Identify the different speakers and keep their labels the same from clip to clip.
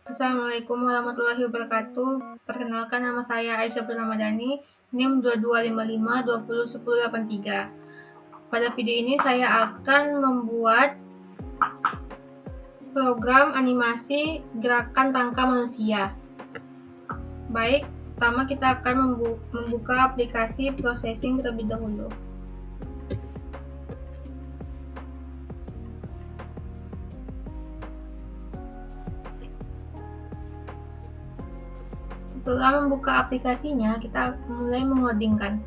Speaker 1: Assalamualaikum warahmatullahi wabarakatuh. Perkenalkan, nama saya Aisyah Ramadhani, NIM 2255201083. Pada video ini saya akan membuat program animasi gerakan rangka manusia. Baik, pertama kita akan membuka aplikasi processing terlebih dahulu. Setelah membuka aplikasinya, kita mulai mengodingkan.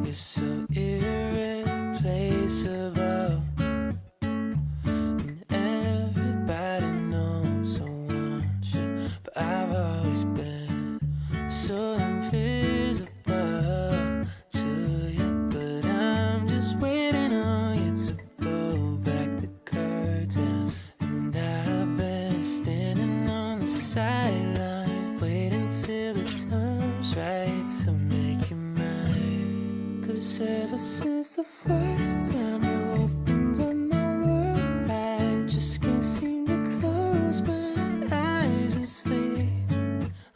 Speaker 2: You're so irreplaceable, and everybody knows I want you, but I've always been so invisible to you. But I'm just waiting on you to pull back the curtains, and I've been standing on the sideline waiting till the time's right to make you mine. 'Cause ever since the first time you opened up my world, I just can't seem to close my eyes and sleep.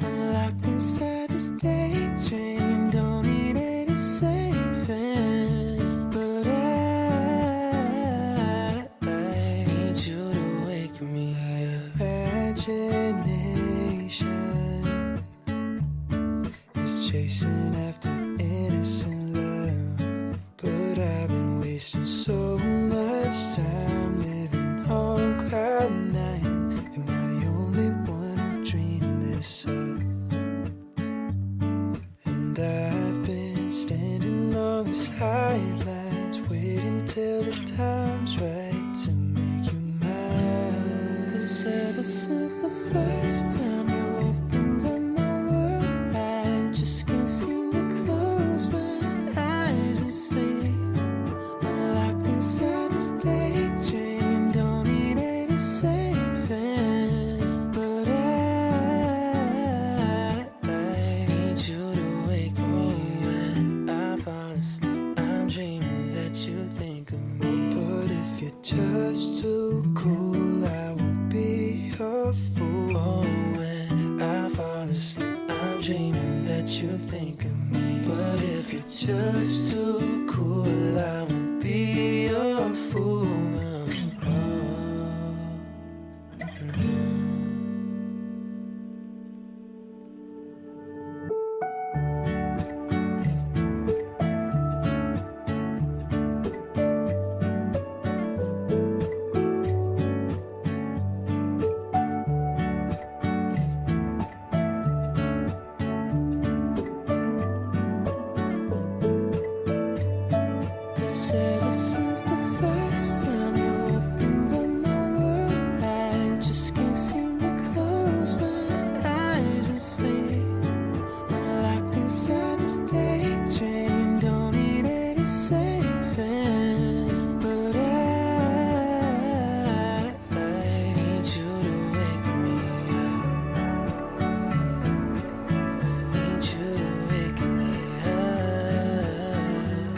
Speaker 2: I'm locked inside this daydream, don't need any saving. But I need you to wake me up. Imagination is chasing after innocent love, but I've been wasting so much time living on cloud nine. Am I the only one who dreamed this up? And I've been standing on these highlights waiting till the time's right to make you mine. 'Cause ever since the first time you opened up my world, I just can't seem to close my eyes and sleep. I'm locked inside this daydream, don't need any saving. But I need you to wake me when I fall asleep. I'm dreaming that you think of me. But if you're just too cool, I won't be your fool. Oh, when I fall asleep, I'm dreaming that you think of me. But if you're just too cool, I won't be your fool. Ever since the first time you opened up my world, I just can't seem to close my eyes and sleep. I'm locked inside this daydream, don't need any saving. But I need you to wake me up. Need you to wake me up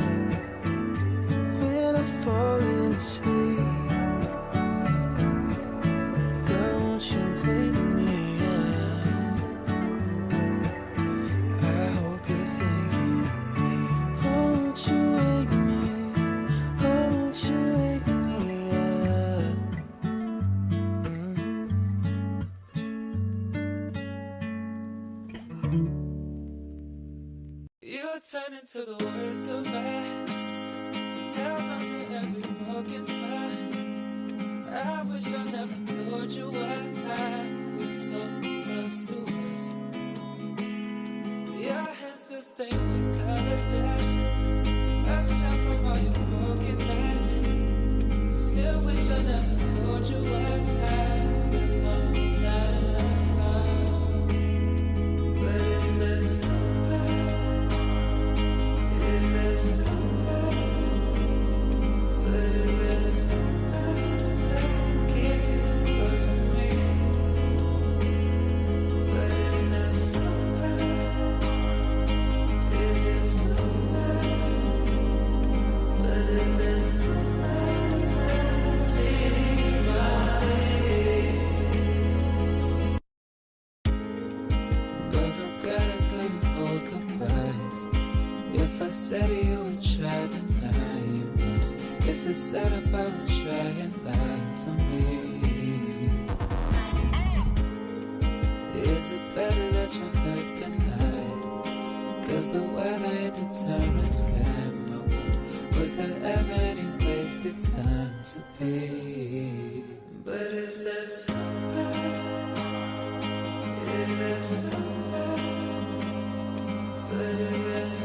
Speaker 2: when I'm falling asleep. Girl, won't you wake me up? I hope you're thinking of me. Oh, won't you wake me? Oh, won't you wake me up? You turn into the worst of me. Held on to every broken spot. I wish I never told you why I feel so close to us. Your hands still stained with colored dust. I'm shot from all your broken nights. Still wish I never told you why I feel all night. But is this is this but is this keep you close to me? But is this but is this see my way? But regret I couldn't hold the price. If I said you would try to deny it was, guess it's said about trying life for me. Is it better that you hurt tonight? 'Cause the weather it determines kind of world. Was there ever any wasted time to be? But is this but is this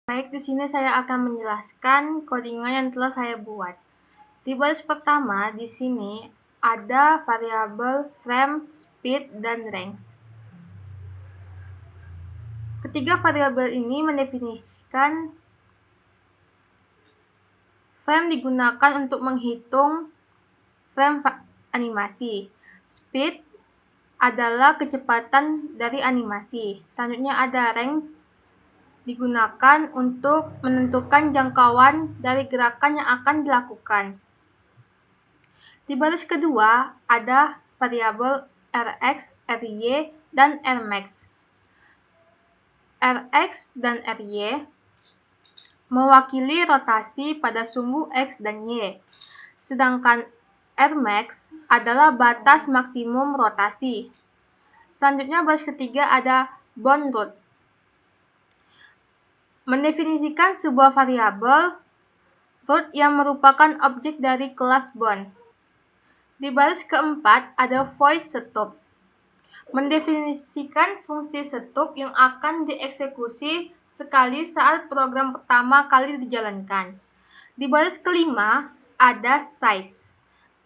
Speaker 1: Baik, di sini saya akan menjelaskan codingan yang telah saya buat. Di baris pertama, di sini ada variabel frame, speed, dan range. Ketiga variabel ini mendefinisikan frame digunakan untuk menghitung frame animasi. Speed adalah kecepatan dari animasi. Selanjutnya ada range, digunakan untuk menentukan jangkauan dari gerakan yang akan dilakukan. Di baris kedua ada variabel Rx, Ry, dan Rmax. Rx dan Ry mewakili rotasi pada sumbu X dan Y, sedangkan Rmax adalah batas maksimum rotasi. Selanjutnya baris ketiga ada bound root, mendefinisikan sebuah variabel root yang merupakan objek dari kelas bound. Di baris keempat ada void stop, mendefinisikan fungsi stop yang akan dieksekusi sekali saat program pertama kali dijalankan. Di baris kelima ada size.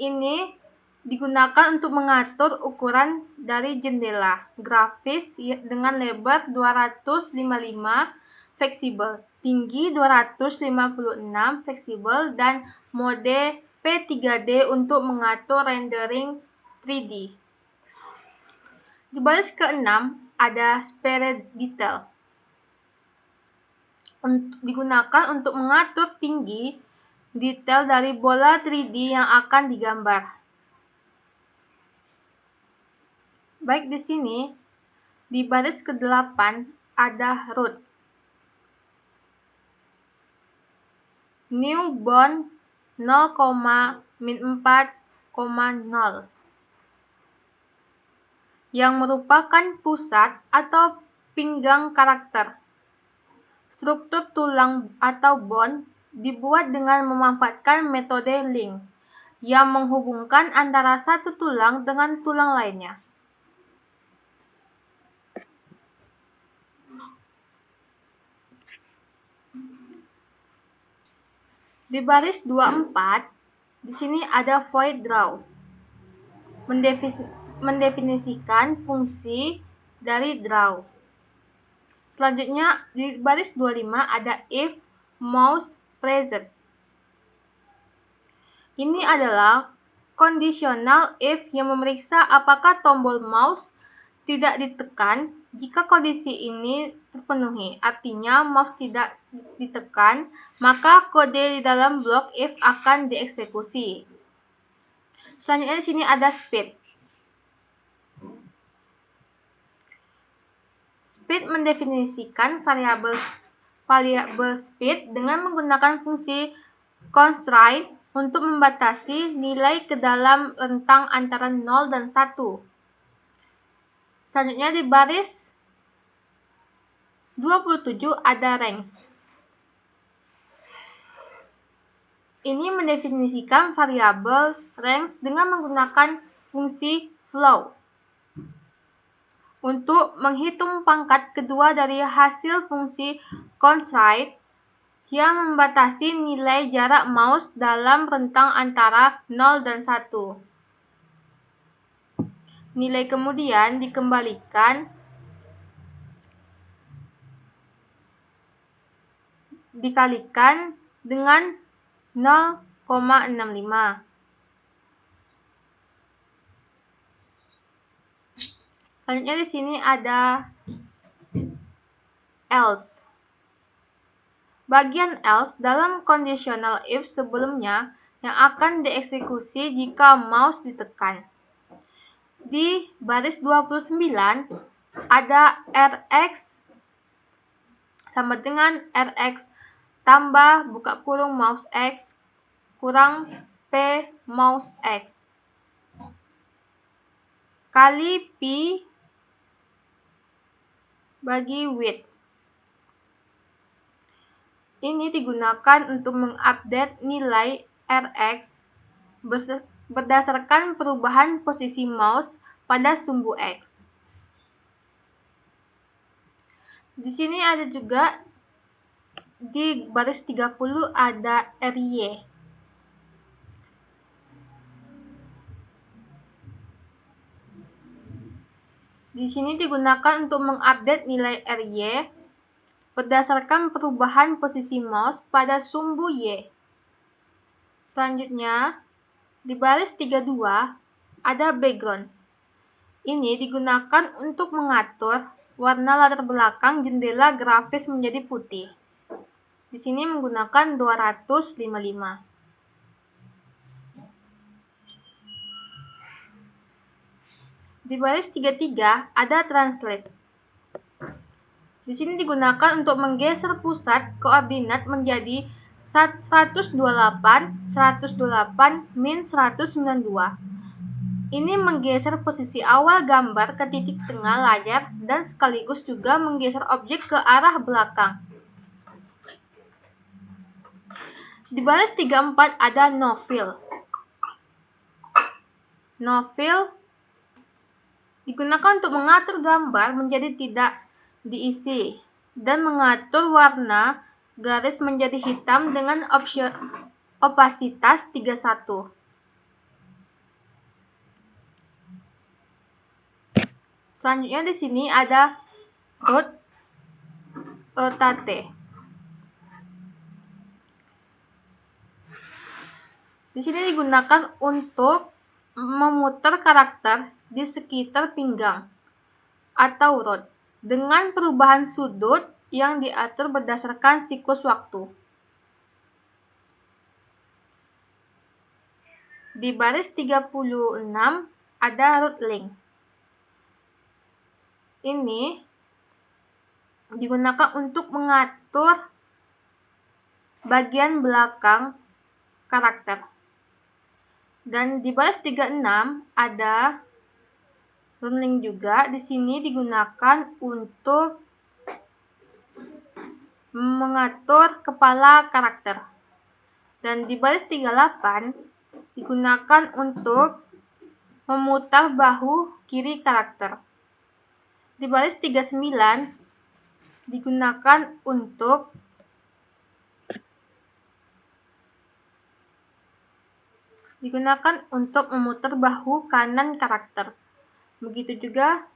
Speaker 1: Ini digunakan untuk mengatur ukuran dari jendela grafis dengan lebar 255 fleksibel, tinggi 256 fleksibel, dan mode P3D untuk mengatur rendering 3D. Di baris ke-6 ada sphere detail, digunakan untuk mengatur tinggi detail dari bola 3D yang akan digambar. Baik, di sini di baris ke-8 ada root. New bound 0,-4,0 yang merupakan pusat atau pinggang karakter. Struktur tulang atau bond dibuat dengan memanfaatkan metode link yang menghubungkan antara satu tulang dengan tulang lainnya. Di baris 24, di sini ada void draw, mendefinisikan fungsi dari draw. Selanjutnya di baris 25 ada if mouse pressed. Ini adalah conditional if yang memeriksa apakah tombol mouse tidak ditekan. Jika kondisi ini terpenuhi, artinya mouse tidak ditekan, maka kode di dalam blok if akan dieksekusi. Selanjutnya di sini ada speed. Speed mendefinisikan variabel speed dengan menggunakan fungsi constraint untuk membatasi nilai ke dalam rentang antara 0 dan 1. Selanjutnya di baris 27 ada range. Ini mendefinisikan variabel range dengan menggunakan fungsi flow untuk menghitung pangkat kedua dari hasil fungsi constraint yang membatasi nilai jarak mouse dalam rentang antara 0 dan 1. Nilai kemudian dikembalikan dikalikan dengan 0,65. Selanjutnya di sini ada else. Bagian else dalam conditional if sebelumnya yang akan dieksekusi jika mouse ditekan. Di baris 29 ada Rx sama dengan Rx tambah buka kurung mouse X kurang P mouse X kali P bagi width. Ini digunakan untuk mengupdate nilai Rx berdasarkan perubahan posisi mouse pada sumbu X. Di sini ada juga di baris 30 ada RY. Di sini digunakan untuk mengupdate nilai RY berdasarkan perubahan posisi mouse pada sumbu Y. Selanjutnya, di baris 32 ada background. Ini digunakan untuk mengatur warna latar belakang jendela grafis menjadi putih. Di sini menggunakan 255. Di baris 33 ada translate. Di sini digunakan untuk menggeser pusat koordinat menjadi 128, 128, min 192. Ini menggeser posisi awal gambar ke titik tengah layar dan sekaligus juga menggeser objek ke arah belakang. Di baris 34 ada no fill. No fill digunakan untuk mengatur gambar menjadi tidak diisi dan mengatur warna garis menjadi hitam dengan opasitas 31. Selanjutnya di sini ada rotate. Di sini digunakan untuk memutar karakter di sekitar pinggang atau rod dengan perubahan sudut yang diatur berdasarkan siklus waktu. Di baris 36 ada root link. Ini digunakan untuk mengatur bagian belakang karakter. Dan di baris 36 ada root link juga. Di sini digunakan untuk mengatur kepala karakter. Dan di baris 38 digunakan untuk memutar bahu kiri karakter. Di baris 39 digunakan untuk memutar bahu kanan karakter. Begitu juga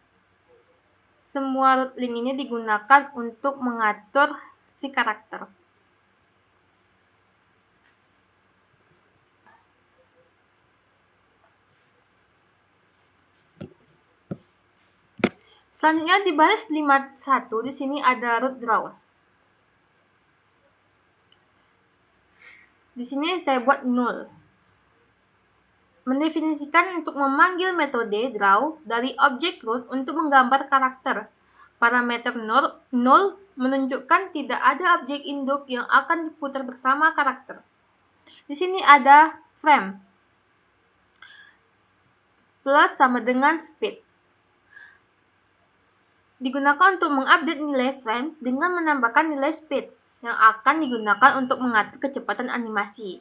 Speaker 1: semua root link ini digunakan untuk mengatur si karakter. Selanjutnya di baris 51 di sini ada root draw. Di sini saya buat null. Mendefinisikan untuk memanggil metode draw dari objek root untuk menggambar karakter. Parameter null menunjukkan tidak ada objek induk yang akan diputar bersama karakter. Di sini ada frame plus sama dengan speed. Digunakan untuk mengupdate nilai frame dengan menambahkan nilai speed yang akan digunakan untuk mengatur kecepatan animasi.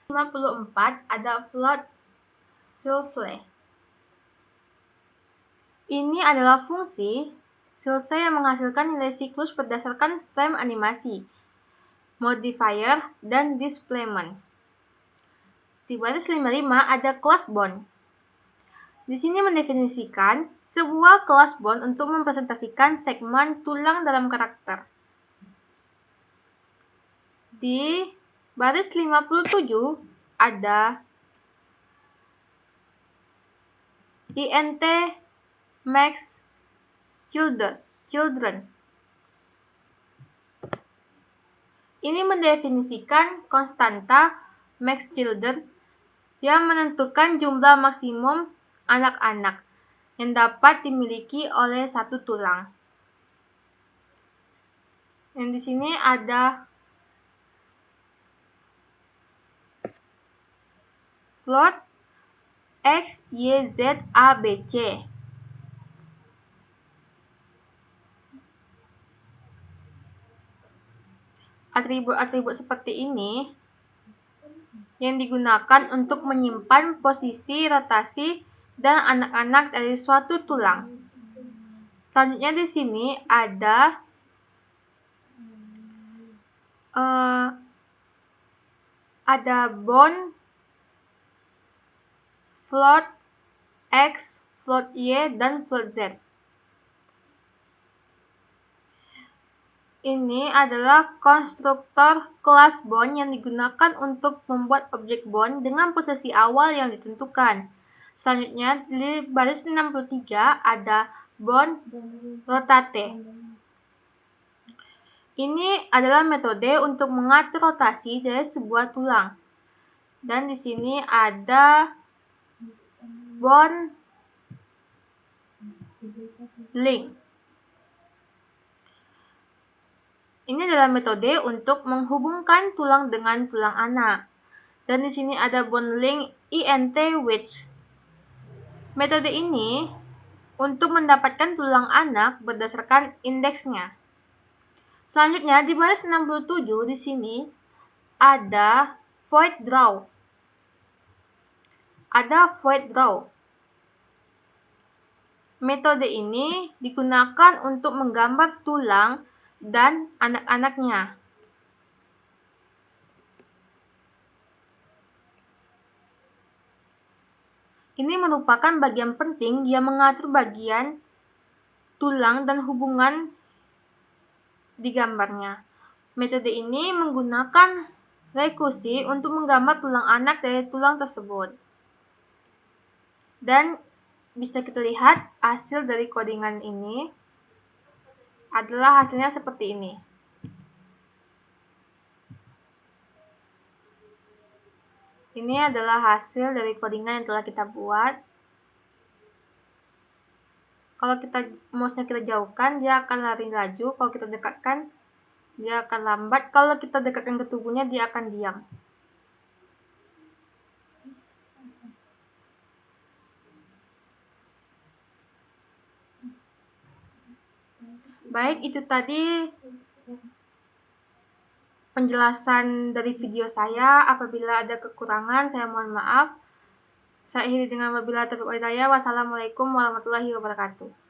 Speaker 1: 54 ada float silhouette. Ini adalah fungsi silhouette yang menghasilkan nilai siklus berdasarkan frame animasi, modifier, dan displacement. Di baris 55 ada class bond. Di sini mendefinisikan sebuah class bond untuk mempresentasikan segmen tulang dalam karakter. Di baris 57 ada INT max children. Ini mendefinisikan konstanta max children yang menentukan jumlah maksimum anak-anak yang dapat dimiliki oleh satu tulang. Dan di sini ada float X, Y, Z, A, B, C. Atribut-atribut seperti ini yang digunakan untuk menyimpan posisi rotasi dan anak-anak dari suatu tulang. Selanjutnya di sini ada bone, float X, float Y, dan float Z. Ini adalah konstruktor kelas bond yang digunakan untuk membuat objek bond dengan posisi awal yang ditentukan. Selanjutnya, di baris 63 ada bond rotate. Ini adalah metode untuk mengatur rotasi dari sebuah tulang. Dan di sini ada bond link. Ini adalah metode untuk menghubungkan tulang dengan tulang anak. Dan di sini ada bond link INT wedge. Metode ini untuk mendapatkan tulang anak berdasarkan indeksnya. Selanjutnya di baris 67 di sini ada void draw. Metode ini digunakan untuk menggambar tulang dan anak-anaknya. Ini merupakan bagian penting yang mengatur bagian tulang dan hubungan di gambarnya. Metode ini menggunakan rekursi untuk menggambar tulang anak dari tulang tersebut. Dan bisa kita lihat hasil dari codingan ini adalah hasilnya seperti ini. Ini adalah hasil dari codingan yang telah kita buat. Kalau mouse-nya kita jauhkan, dia akan lari laju. Kalau kita dekatkan, dia akan lambat. Kalau kita dekatkan ke tubuhnya, dia akan diam. Baik, itu tadi penjelasan dari video saya. Apabila ada kekurangan, saya mohon maaf. Saya akhiri dengan wabillahi taufiq wal hidayah. Wassalamualaikum warahmatullahi wabarakatuh.